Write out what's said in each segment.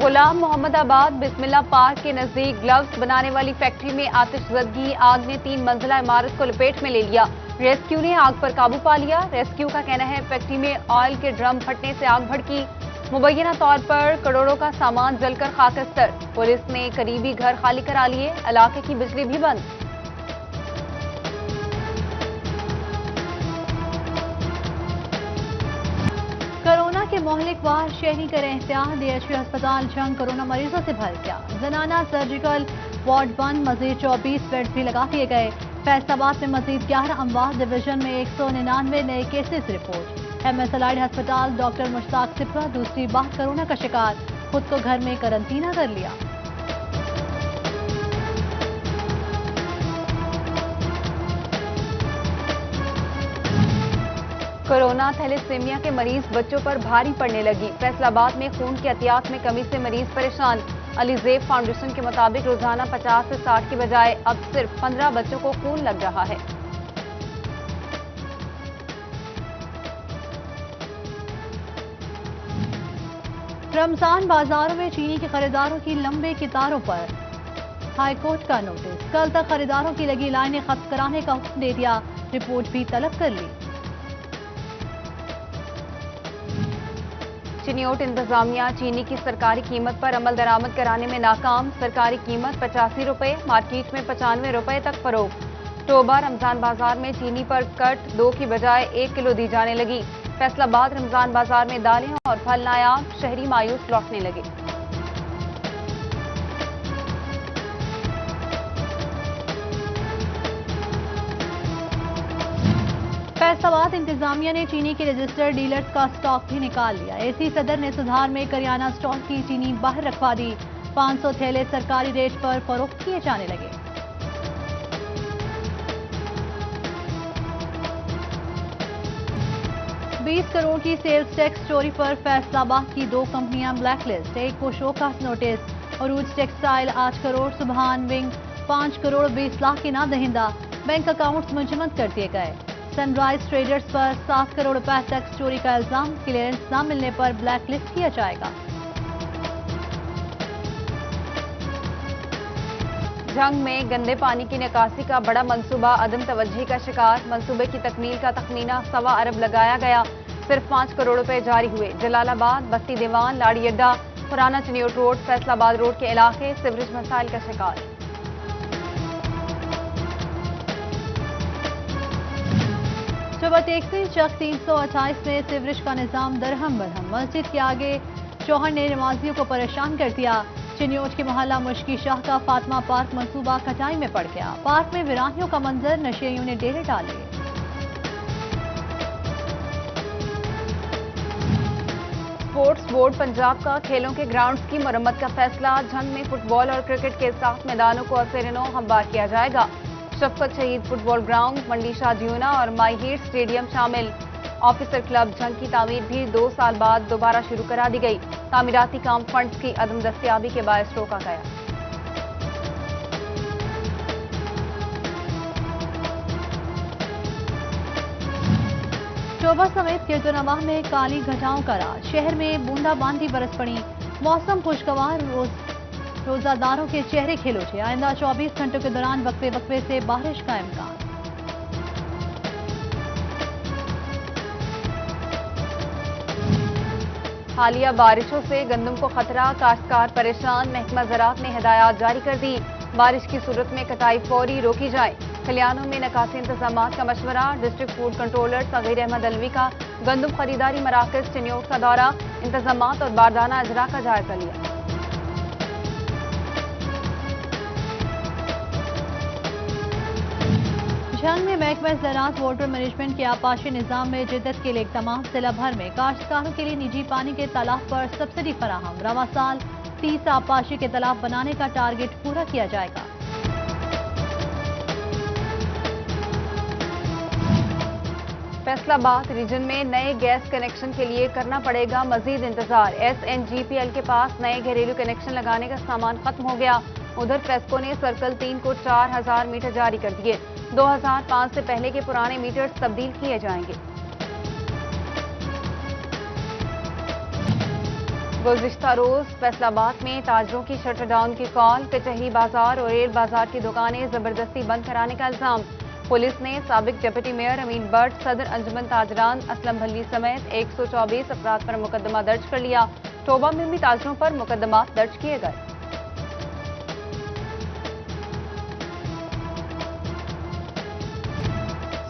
غلام محمد آباد بسم اللہ پارک کے نزدیک گلوز بنانے والی فیکٹری میں آتش زدگی، آگ نے 3 منزلہ عمارت کو لپیٹ میں لے لیا۔ ریسکیو نے آگ پر قابو پا لیا۔ ریسکیو کا کہنا ہے فیکٹری میں آئل کے ڈرم پھٹنے سے آگ بھڑکی۔ مبینہ طور پر کروڑوں کا سامان جل کر خاکستر۔ پولیس نے قریبی گھر خالی کرا لیے، علاقے کی بجلی بھی بند۔ کورونا کے مہلک وار شہری کریں احتیاط، DHP ہسپتال جنگ کورونا مریضوں سے بھر گیا۔ زنانہ سرجیکل وارڈ بند، مزید 24 بیڈز بھی لگا دیے گئے۔ فیصل آباد میں مزید 11 اموات، ڈویژن میں 199 نئے کیسز رپورٹ۔ MS الائڈ ہسپتال ڈاکٹر مشتاق سپرہ دوسری بار کورونا کا شکار، خود کو گھر میں قرنطینہ کر لیا۔ کورونا تھیلیسیمیا کے مریض بچوں پر بھاری پڑنے لگی۔ فیصل آباد میں خون کی عطیات میں کمی سے مریض پریشان۔ علی زیب فاؤنڈیشن کے مطابق روزانہ 50 سے 60 کی بجائے اب صرف 15 بچوں کو خون لگ رہا ہے۔ رمضان بازاروں میں چینی کے خریداروں کی لمبے قطاروں پر، ہائی کورٹ کا نوٹس۔ کل تک خریداروں کی لگی لائنیں ختم کرانے کا حکم دے دیا، رپورٹ بھی طلب کر لی۔ چنیوٹ انتظامیہ چینی کی سرکاری قیمت پر عمل درآمد کرانے میں ناکام۔ سرکاری قیمت 85 روپے، مارکیٹ میں 95 روپے تک فروخت۔ توبہ رمضان بازار میں چینی پر کٹ 2 کی بجائے 1 کلو دی جانے لگی۔ فیصل آباد رمضان بازار میں دالیں اور پھل نایاب، شہری مایوس لوٹنے لگے۔ فیصل آباد انتظامیہ نے چینی کے رجسٹرڈ ڈیلرز کا سٹاک بھی نکال لیا۔ AC صدر نے سدھار میں کریانہ سٹور کی چینی باہر رکھوا دی۔ 500 تھیلے سرکاری ریٹ پر فروخت کیے جانے لگے۔ $20 کروڑ کی سیلز ٹیکس چوری پر فیصل آباد کی 2 کمپنیاں بلیک لسٹ، ایک کو شوکاز نوٹس۔ عروج ٹیکسٹائل 8 کروڑ، سبحان ونگ 5 کروڑ 20 لاکھ کے نہ دہندہ، بینک اکاؤنٹس منجمد کر دیے گئے۔ سن رائز ٹریڈرز پر 7 کروڑ روپے ٹیکس چوری کا الزام، کلیئرنس نہ ملنے پر بلیک لسٹ کیا جائے گا۔ جنگ میں گندے پانی کی نکاسی کا بڑا منصوبہ عدم توجہی کا شکار۔ منصوبے کی تکمیل کا تخمینہ 1.25 ارب لگایا گیا، صرف 5 کروڑ روپے جاری ہوئے۔ جلال آباد، بستی دیوان، لاڑی اڈا، پرانا چنیوٹ روڈ، فیصل آباد روڈ کے علاقے سیوریج مسائل کا شکار۔ چوبہ ٹیکسی چک 328 میں سیوریج کا نظام درہم برہم، مسجد کے آگے چوہر نے نمازیوں کو پریشان کر دیا۔ چنیوٹ کے محلہ مشکی شاہ کا فاطمہ پارک منصوبہ کھٹائی میں پڑ گیا، پارک میں ویرانیوں کا منظر، نشیئیوں نے ڈیرے ڈال لیے۔ اسپورٹس بورڈ پنجاب کا کھیلوں کے گراؤنڈز کی مرمت کا فیصلہ، جنگ میں فٹ بال اور کرکٹ کے ساتھ میدانوں کو اثر نو ہموار کیا جائے گا۔ شفقت شہید فٹ بال گراؤنڈ، منڈی شاہ جیونا اور مائی ہیٹ اسٹیڈیم شامل۔ آفیسر کلب جنگ کی تعمیر بھی 2 سال بعد دوبارہ شروع کرا دی گئی۔ تعمیراتی کام فنڈز کی عدم دستیابی کے باعث روکا گیا۔ چوبہ سمیت گرد و نواح میں کالی گھٹاؤں کا راج، شہر میں بوندا باندی برس پڑی، موسم خوشگوار، روزہ داروں کے چہرے کھل اٹھے۔ آئندہ 24 گھنٹوں کے دوران وقفے وقفے سے بارش کا امکان۔ حالیہ بارشوں سے گندم کو خطرہ، کاشتکار پریشان، محکمہ زراعت نے ہدایات جاری کر دی، بارش کی صورت میں کٹائی فوری روکی جائے۔ کھلیانوں میں نکاسی انتظامات کا مشورہ، ڈسٹرکٹ فوڈ کنٹرولر صغیر احمد علوی کا گندم خریداری مراکز چنیوٹ کا دورہ، انتظامات اور باردانہ اجراء کا جائزہ لیا۔ جنگ میں محکمہ زراعت واٹر مینجمنٹ کے آبپاشی نظام میں جدت کے لیے اقدامات، ضلع بھر میں کاشتکاروں کے لیے نجی پانی کے تالاب پر سبسڈی فراہم، رواں سال 30 آبپاشی کے تالاب بنانے کا ٹارگٹ پورا کیا جائے گا۔ فیصل آباد ریجن میں نئے گیس کنیکشن کے لیے کرنا پڑے گا مزید انتظار۔ SNGPL کے پاس نئے گھریلو کنیکشن لگانے کا سامان ختم ہو گیا۔ ادھر فیسکو نے سرکل 3 کو 4000 میٹر جاری کر دیے۔ 2005 سے پہلے کے پرانے میٹرز تبدیل کیے جائیں گے۔ گزشتہ روز فیصل آباد میں تاجروں کی شٹر ڈاؤن کی کال، کچہری بازار اور ریل بازار کی دکانیں زبردستی بند کرانے کا الزام۔ پولیس نے سابق ڈپٹی میئر امین بٹ، صدر انجمن تاجران اسلم بھلی سمیت 124 افراد پر مقدمہ درج کر لیا۔ ٹوبہ میں بھی تاجروں پر مقدمات درج کیے گئے۔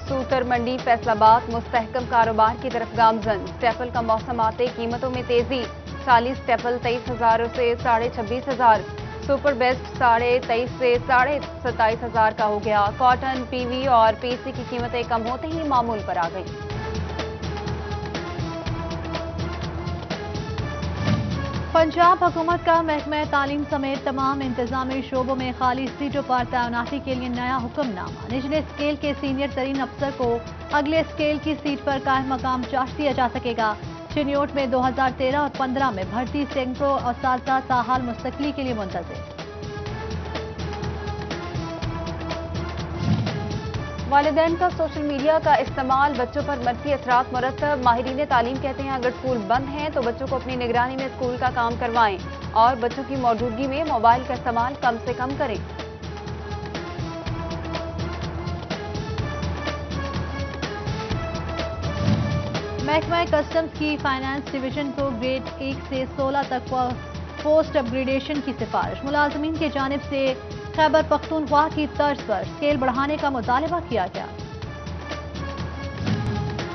سوتر منڈی فیصل آباد مستحکم کاروبار کی طرف گامزن۔ سٹیپل کا موسم آتے قیمتوں میں تیزی، 40 سٹیپل 23,000 سے 26,500، سپر بیسٹ 23,500 سے 27,500 کا ہو گیا۔ کاٹن، پی وی اور پی سی کی قیمتیں کم ہوتے ہی معمول پر آ گئی۔ پنجاب حکومت کا محکمہ تعلیم سمیت تمام انتظامی شعبوں میں خالی سیٹوں پر تعیناتی کے لیے نیا حکم نامہ۔ نچلے اسکیل کے سینئر ترین افسر کو اگلے اسکیل کی سیٹ پر قائم مقام چارج دیا جا سکے گا۔ چنیوٹ میں 2013 اور 15 میں بھرتی سینکڑوں اساتذہ تاحال مستقلی کے لیے منتظر۔ والدین کا سوشل میڈیا کا استعمال، بچوں پر منفی اثرات مرتب۔ ماہرین تعلیم کہتے ہیں اگر اسکول بند ہیں تو بچوں کو اپنی نگرانی میں اسکول کا کام کروائیں اور بچوں کی موجودگی میں موبائل کا استعمال کم سے کم کریں۔ محکمہ کسٹمز کی فائنانس ڈویژن کو گریڈ 1 سے 16 تک پوسٹ اپ گریڈیشن کی سفارش۔ ملازمین کی جانب سے خیبر پختونخوا کی طرز پر اسکیل بڑھانے کا مطالبہ کیا گیا۔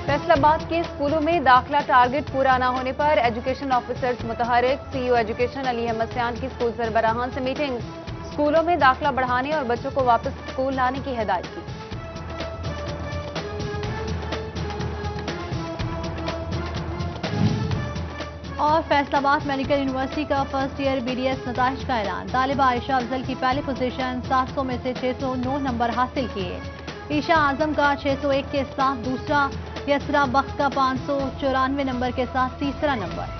فیصل آباد کے اسکولوں میں داخلہ ٹارگٹ پورا نہ ہونے پر ایجوکیشن آفیسرز متحرک۔ سی او ایجوکیشن علی احمد سیان کی اسکول سربراہان سے میٹنگ، اسکولوں میں داخلہ بڑھانے اور بچوں کو واپس اسکول لانے کی ہدایت کی۔ اور فیصل آباد میڈیکل یونیورسٹی کا first year B D S نتائج کا اعلان۔ طالبہ عائشہ افضل کی پہلی پوزیشن، 700 میں سے 609 نمبر حاصل کیے۔ عائشہ اعظم کا 601 کے ساتھ دوسرا، یسرا بخت کا 594 نمبر کے ساتھ تیسرا نمبر۔